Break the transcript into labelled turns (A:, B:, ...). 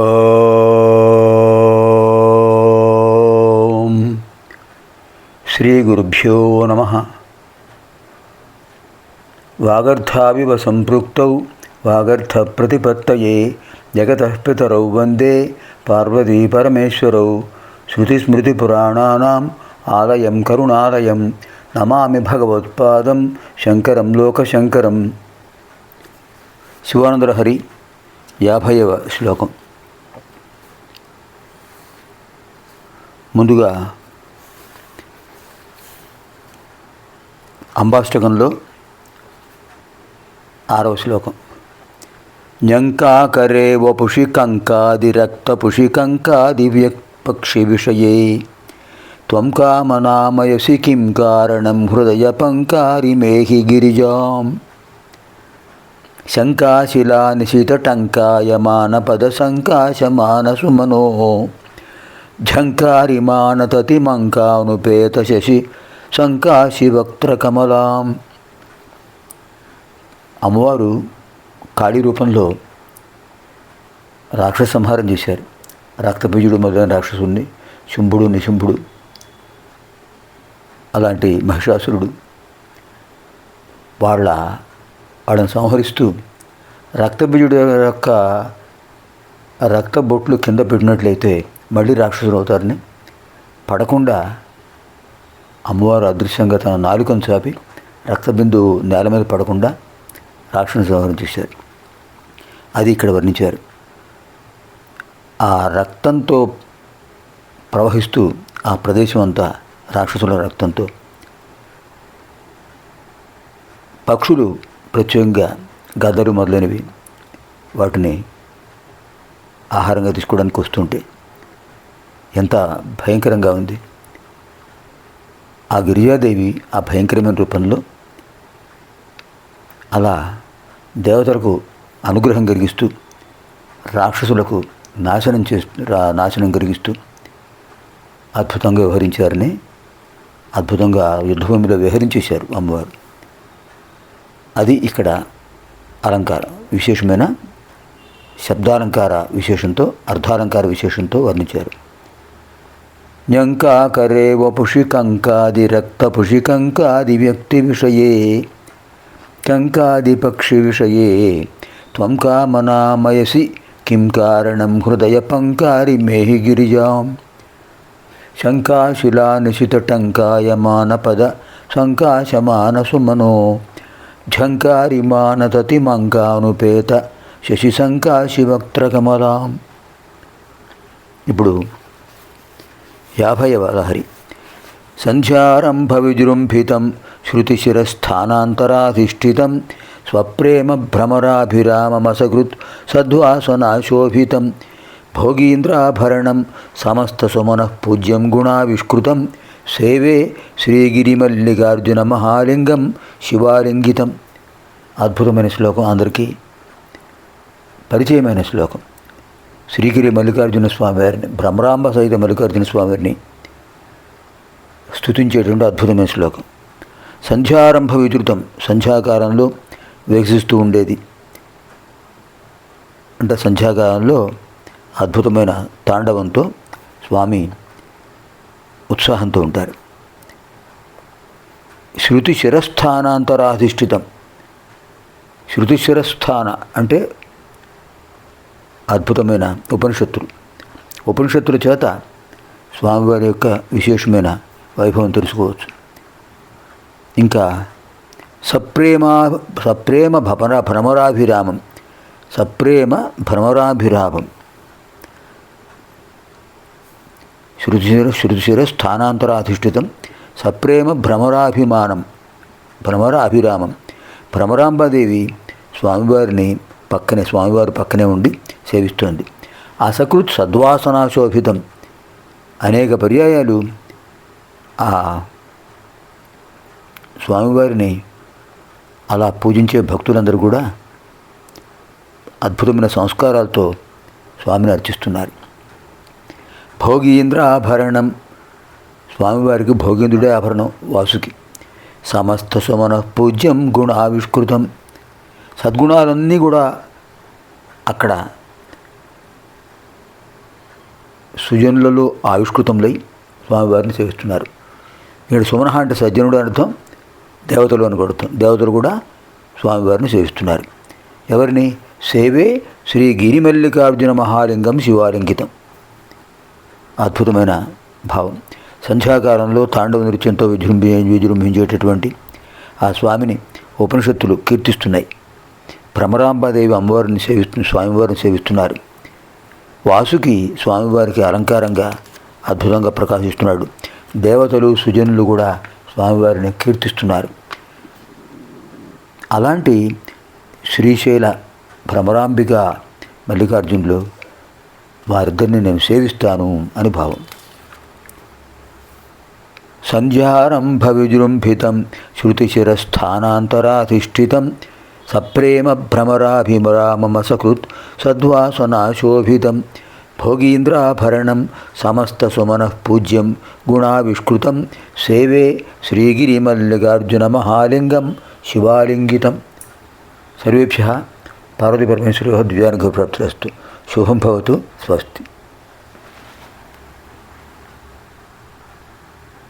A: ఓం శ్రీ గురుభ్యో నమః. వాగర్థావివ సంపృక్తౌ వాగర్థ ప్రతిపత్తయే జగతః పితరౌ వందే పార్వతీ పరమేశ్వరౌ. శృతిస్మృతిపురాణానాం ఆలయం కరుణాలయం నమామి భగవత్పాదం శంకరం లోకశంకరం. శివానందలహరి 50వ శ్లోకం. ముందుగా అంబాష్టకంలో 6వ శ్లోకం. న్యంకాకరే వపుషి కంకాది రక్తపుషి కంకాది పక్షి విషయే త్వం కామనామయసి కిం కారణం హృదయ పంకారి మేహి గిరిజాం. శంకాశిలా నిశితటంకాయమాన పద సంకాశమాన సుమనో ఝంకారిమానతతి మంకానుపేత శశి సంకాశి వక్త్రకమలాం. అమ్మవారు కాళీ రూపంలో రాక్షస సంహారం చేశారు. రక్తబీజుడు మొదలైన రాక్షసుడిని, శుంభుడు నిశుంభుడు అలాంటి మహిషాసురుడు వాళ్ళని సంహరిస్తూ రక్తబీజుడు యొక్క రక్తబొట్లు కింద పెట్టినట్లయితే మళ్ళీ రాక్షసుడు అవుతారని పడకుండా అమ్మవారు అదృశ్యంగా తన నాలుకను చాపి రక్తబిందువు నేల మీద పడకుండా రాక్షసుని సంహారం చేశారు. అది ఇక్కడ వర్ణించారు. ఆ రక్తంతో ప్రవహిస్తూ ఆ ప్రదేశం అంతా రాక్షసుల రక్తంతో, పక్షులు ప్రత్యేకంగా గద్దలు మొదలైనవి వాటిని ఆహారంగా తీసుకోవడానికి వస్తుంటే ఎంత భయంకరంగా ఉంది. ఆ గిరిజాదేవి ఆ భయంకరమైన రూపంలో అలా దేవతలకు అనుగ్రహం కలిగిస్తూ రాక్షసులకు నాశనం కలిగిస్తూ అద్భుతంగా వ్యవహరించారని, అద్భుతంగా యుద్ధభూమిలో వ్యవహరించేశారు అమ్మవారు. అది ఇక్కడ అలంకారం, విశేషమైన శబ్దాలంకార విశేషంతో అర్థాలంకార విశేషంతో వర్ణించారు. న్యంకాకరే వపుషి కంకాది రక్తపుషి కంకాది వ్యక్తి విషయే కంకాది పక్షి విషయే త్వం కామనామయసి కిం కారణం హృదయ పంకారి మేహి గిరిజాం. శంకాశిలా నిశితటంకాయమాన పద సంకాశమాన సుమనో ఝంకారిమానతతి మంకానుపేత శశి సంకాశి వక్త్రకమలాం. ఇప్పుడు 50వ లహరి. సంధ్యారంభ విజృంభితం శృతిశిరస్థానాంతరాధిష్ఠితం స్వప్రేమ భ్రమరాభిరామమసకృత్ సద్వాసనాశోభితం భోగీంద్రాభరణం సమస్త సుమనః పూజ్యం గుణావిష్కృతం సేవే శ్రీగిరిమల్లికార్జున మహాలింగం శివాలింగితం. అద్భుతమైన శ్లోకం, అందరికీ పరిచయమైన శ్లోకం. శ్రీగిరి మల్లికార్జున స్వామివారిని, భ్రమరాంబ సహిత మల్లికార్జున స్వామివారిని స్తుతించేటువంటి అద్భుతమైన శ్లోకం. సంధ్యారంభ విధృతం, సంధ్యాకాలంలో వికసిస్తూ ఉండేది. అంటే సంధ్యాకాలంలో అద్భుతమైన తాండవంతో స్వామి ఉత్సాహంతో ఉంటారు. శృతి శిరస్థానాంతరాధిష్ఠితం. శృతి శిరస్థాన అంటే అద్భుతమైన ఉపనిషత్తుల చేత స్వామివారి యొక్క విశేషమైన వైభవం తెలుసుకోవచ్చు. ఇంకా సప్రేమ భ్రమరాభిరామం, సప్రేమ భ్రమరాభిరామం. శృతిశిర స్థానాంతరాధిష్ఠితం సప్రేమ భ్రమరాభిరామం. భ్రమరాంబాదేవి స్వామివారి పక్కనే ఉండి సేవిస్తోంది. అసకృత్ సద్వాసనాశోభితం. అనేక పర్యాయాలు ఆ స్వామివారిని అలా పూజించే భక్తులందరూ కూడా అద్భుతమైన సంస్కారాలతో స్వామిని అర్చిస్తున్నారు. భోగీంద్రాభరణం. స్వామివారికి భోగేంద్రుడే ఆభరణం వాసుకి. సమస్త సుమన పూజ్యం గుణావిష్కృతం. సద్గుణాలన్నీ కూడా అక్కడ సుజనులలో ఆవిష్కృతంలై స్వామివారిని సేవిస్తున్నారు. ఇక్కడ సుమనః అంటే సజ్జనుడు అర్థం, దేవతలు అని అర్థం. దేవతలు కూడా స్వామివారిని సేవిస్తున్నారు. ఎవరిని? సేవే శ్రీ గిరిమల్లికార్జున మహాలింగం శివాలింకితం. అద్భుతమైన భావం. సంధ్యాకాలంలో తాండవ నృత్యంతో విజృంభించేటటువంటి ఆ స్వామిని ఉపనిషత్తులు కీర్తిస్తున్నాయి. భ్రమరాంబాదేవి అమ్మవారిని స్వామివారిని సేవిస్తున్నారు. వాసుకి స్వామివారికి అలంకారంగా అద్భుతంగా ప్రకాశిస్తున్నాడు. దేవతలు సుజనులు కూడా స్వామివారిని కీర్తిస్తున్నారు. అలాంటి శ్రీశైల భ్రమరాంబిక మల్లికార్జునులు వారిద్దరిని నేను సేవిస్తాను అని భావం. సంధ్యారంభ విజృంభితం శృతిశిరస్థానాంతరాధిష్ఠితం సప్రేమ భ్రమరాభిరామమసకృత్ సద్వాసనాశోభితం భోగీంద్రాభరణం సమస్త సుమనః పూజ్యం గుణావిష్కృతం సేవే శ్రీగిరిమల్లికార్జున మహాలింగం శివాలింగితం. సర్వేభ్యः పార్వతీపరమేశ్వరయోः దివ్యానుగ్రహప్రాప్తిరస్తు. శుభం భవతు. స్వస్తి.